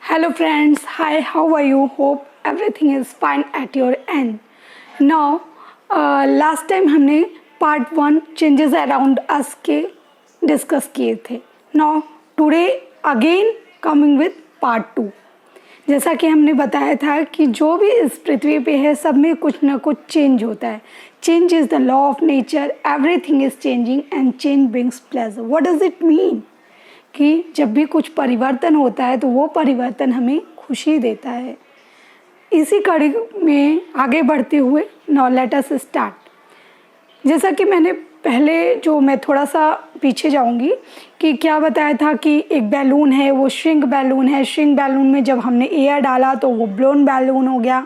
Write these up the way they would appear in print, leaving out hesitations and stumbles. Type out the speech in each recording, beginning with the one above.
Hello friends, hi, how are you? Hope everything is fine at your end. Now, last time हमने part 1 changes around us के discuss किए थे. Now, today again coming with part 2. जैसा कि हमने बताया था कि जो भी इस पृथ्वी पे है सब में कुछ ना कुछ चेंज होता है. Change is the law of nature, everything is changing and change brings pleasure. What does it mean? कि जब भी कुछ परिवर्तन होता है तो वो परिवर्तन हमें खुशी देता है. इसी कड़ी में आगे बढ़ते हुए नाउ लेट अस स्टार्ट. जैसा कि मैंने पहले जो मैं थोड़ा सा पीछे जाऊंगी कि क्या बताया था कि एक बैलून है, वो श्रिंक बैलून है. श्रिंक बैलून में जब हमने एयर डाला तो वो ब्लोन बैलून हो गया.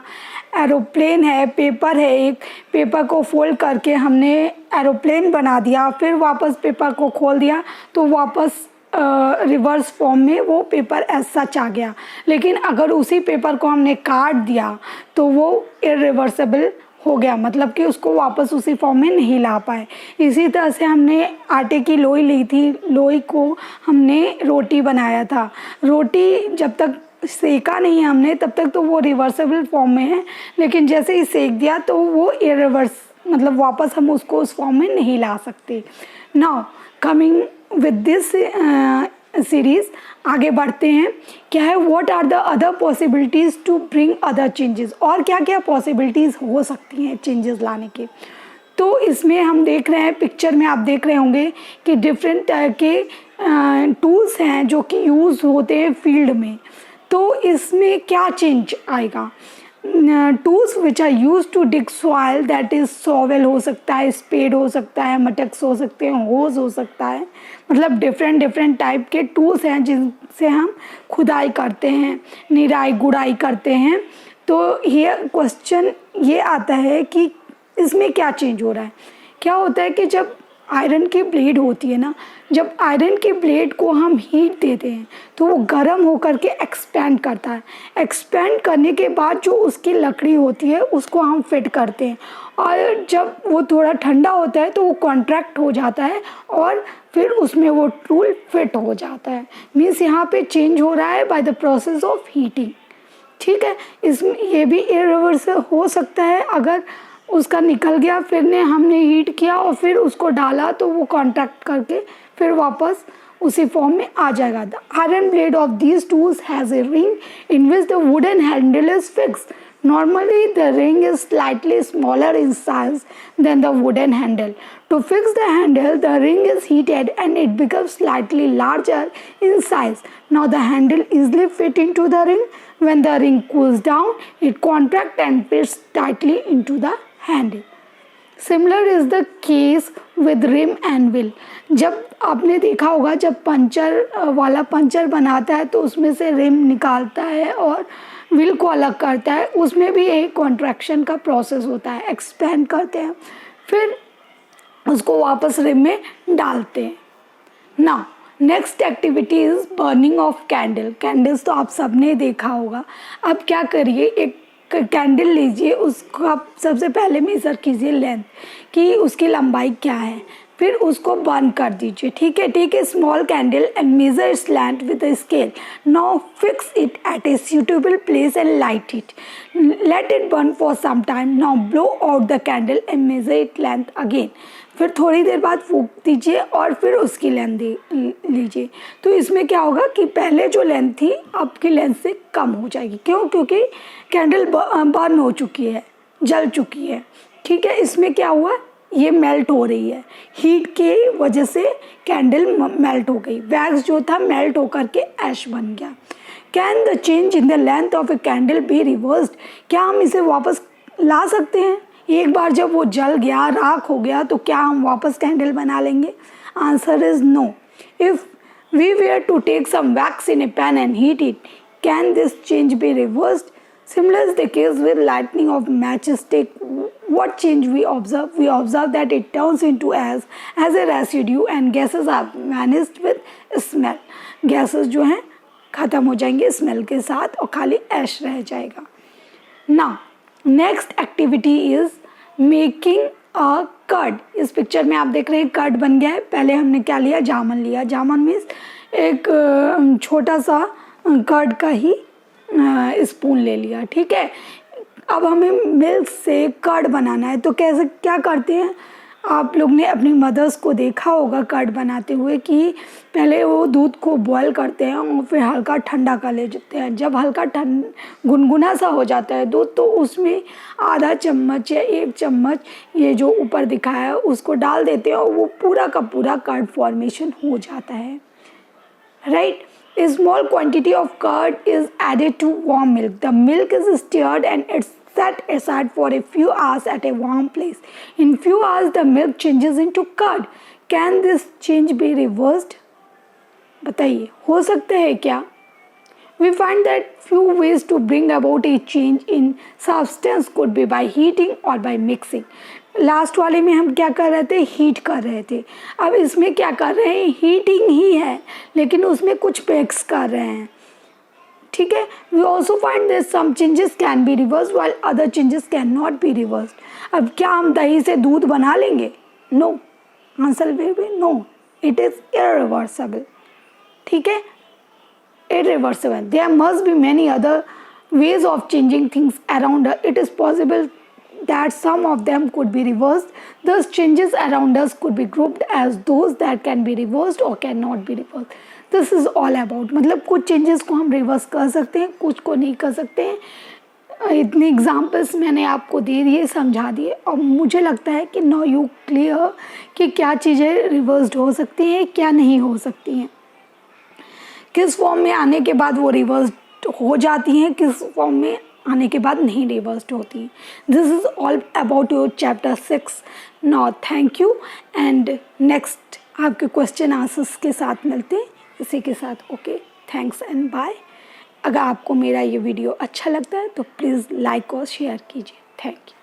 एरोप्लेन है, पेपर है, एक पेपर को फोल्ड करके हमने एरोप्लेन बना दिया, फिर वापस पेपर को खोल दिया तो वापस रिवर्स फॉर्म में वो पेपर एज सच आ गया. लेकिन अगर उसी पेपर को हमने काट दिया तो वो इरिवर्सिबल हो गया, मतलब कि उसको वापस उसी फॉर्म में नहीं ला पाए. इसी तरह से हमने आटे की लोई ली थी, लोई को हमने रोटी बनाया था. रोटी जब तक सेका नहीं हमने तब तक तो वो रिवर्सिबल फॉर्म में है, लेकिन जैसे ही सेक दिया तो वो इरिवर्स मतलब वापस हम उसको उस फॉर्म में नहीं ला सकते. Now coming with this series आगे बढ़ते हैं. क्या है, what are the other possibilities to bring other changes, और क्या क्या पॉसिबिलिटीज़ हो सकती हैं चेंजेस लाने के. तो इसमें हम देख रहे हैं, पिक्चर में आप देख रहे होंगे कि डिफरेंट टाइप के टूल्स हैं जो कि यूज़ होते हैं फील्ड में. तो इसमें क्या चेंज आएगा. Tools which are use to dig soil, that is shovel हो सकता है, स्पेड हो सकता है, मटक्स हो सकते हैं, होज हो सकता है. मतलब डिफरेंट टाइप के टूल्स हैं जिनसे हम खुदाई करते हैं, निराई गुड़ाई करते हैं. तो ये क्वेश्चन ये आता है कि इसमें क्या चेंज हो रहा है. क्या होता है कि जब आयरन की ब्लेड होती है ना, जब आयरन की ब्लेड को हम हीट देते हैं तो वो गर्म होकर के एक्सपेंड करता है. एक्सपेंड करने के बाद जो उसकी लकड़ी होती है उसको हम फिट करते हैं, और जब वो थोड़ा ठंडा होता है तो वो कॉन्ट्रैक्ट हो जाता है और फिर उसमें वो टूल फिट हो जाता है. मीन्स यहाँ पे चेंज हो रहा है by the process of heating. ठीक है, इसमें ये भी इरिवर्सिबल हो सकता है. अगर उसका निकल गया, फिर ने हमने हीट किया और फिर उसको डाला तो वो कॉन्टैक्ट करके फिर वापस उसी फॉर्म में आ जाएगा. The iron blade of these tools has a ring in which the wooden handle is fixed. Normally, the ring is slightly smaller in size than the wooden handle. To fix the handle, the ring is heated and it becomes slightly larger in size. Now, the handle easily fit into the ring. When the ring cools down, it contracts and fits tightly into the handle. Similar is the case with rim and wheel. जब आपने देखा होगा जब puncture वाला puncture बनाता है तो उसमें से रिम निकालता है और व्हील को अलग करता है. उसमें भी एक कॉन्ट्रैक्शन का प्रोसेस होता है, एक्सपेंड करते हैं, फिर उसको वापस रिम में डालते हैं. Now next activity is burning of candle. Candles तो आप सबने देखा होगा. अब क्या करिए, एक कैंडल लीजिए, उसको आप सबसे पहले मेज़र कीजिए लेंथ कि उसकी लंबाई क्या है, फिर उसको बर्न कर दीजिए. ठीक है, take a small candle and measure its length with a scale. Now fix it at a suitable place and light it. Let it burn for some time. Now blow out the candle and measure its length again. फिर थोड़ी देर बाद फूंक दीजिए और फिर उसकी length लीजिए. तो इसमें क्या होगा कि पहले जो लेंथ थी आपकी लेंथ से कम हो जाएगी. क्यों? क्योंकि कैंडल बर्न हो चुकी है, जल चुकी है. ठीक है, इसमें क्या हुआ, ये मेल्ट हो रही है, हीट के वजह से कैंडल मेल्ट हो गई. वैक्स जो था मेल्ट होकर के ऐश बन गया. Can the change in the length of a candle be reversed. क्या हम इसे वापस ला सकते हैं? एक बार जब वो जल गया, राख हो गया, तो क्या हम वापस कैंडल बना लेंगे? Answer is no. If we were to take some wax in a pan and heat it, can this change be reversed? Similar is the case with lighting of matchstick. What change we observe? We observe that it turns into ash as a residue and gases are vanished with smell. Gases जो हैं ख़त्म हो जाएंगे smell के साथ और खाली ऐश रह जाएगा. Now, next activity is making a curd. इस पिक्चर में आप देख रहे हैं कर्ड बन गया है. पहले हमने क्या लिया, जामन लिया. जामन मीन्स एक छोटा सा कर्ड का ही स्पून ले लिया, ठीक है। अब हमें मिल्क से कर्ड बनाना है, तो कैसे क्या करते हैं, आप लोग ने अपनी मदर्स को देखा होगा कर्ड बनाते हुए कि पहले वो दूध को बॉयल करते हैं और फिर हल्का ठंडा कर लेते हैं। जब हल्का गुनगुना सा हो जाता है दूध, तो उसमें आधा चम्मच या 1 चम्मच ये जो ऊपर दिखाया है उसको डाल देते हैं और वो पूरा का पूरा कर्ड फॉर्मेशन हो जाता है, right. A small quantity of curd is added to warm milk. The milk is stirred and it's set aside for a few hours at a warm place. In few hours, the milk changes into curd. Can this change be reversed? बताइए, हो सकता है क्या? We find that few ways to bring about a change in substance could be by heating or by mixing. Last वाले में हम क्या कर रहे थे, हीट कर रहे थे। अब इसमें क्या कर रहे हैं, हीटिंग ही है लेकिन उसमें कुछ मिक्स कर रहे हैं, ठीक है। We also find that some changes can be reversed while other changes can not be reversed. अब क्या हम दही से दूध बना लेंगे? No, answer will be no, it is irreversible, ठीक है, irreversible. There must be many other ways of changing things around us. It is possible that some of them could be reversed. Thus, changes around us could be grouped as those that can be reversed or cannot be reversed. This is all about, मतलब कुछ changes को हम reverse कर सकते हैं, कुछ को नहीं कर सकते हैं। इतने एग्जाम्पल्स मैंने आपको दे दिए, समझा दिए, और मुझे लगता है कि नाउ यू क्लियर कि क्या चीज़ें रिवर्स्ड हो सकती हैं, क्या नहीं हो सकती हैं, किस फॉर्म में आने के बाद वो रिवर्स्ड हो जाती हैं, किस फॉर्म में आने के बाद नहीं रिवर्स्ड होती हैं। This is all about your chapter 6। Now thank you and next आपके क्वेश्चन आंसर्स के साथ मिलते हैं इसी के साथ। Okay, thanks and bye. अगर आपको मेरा ये वीडियो अच्छा लगता है तो प्लीज़ लाइक और शेयर कीजिए। Thank you.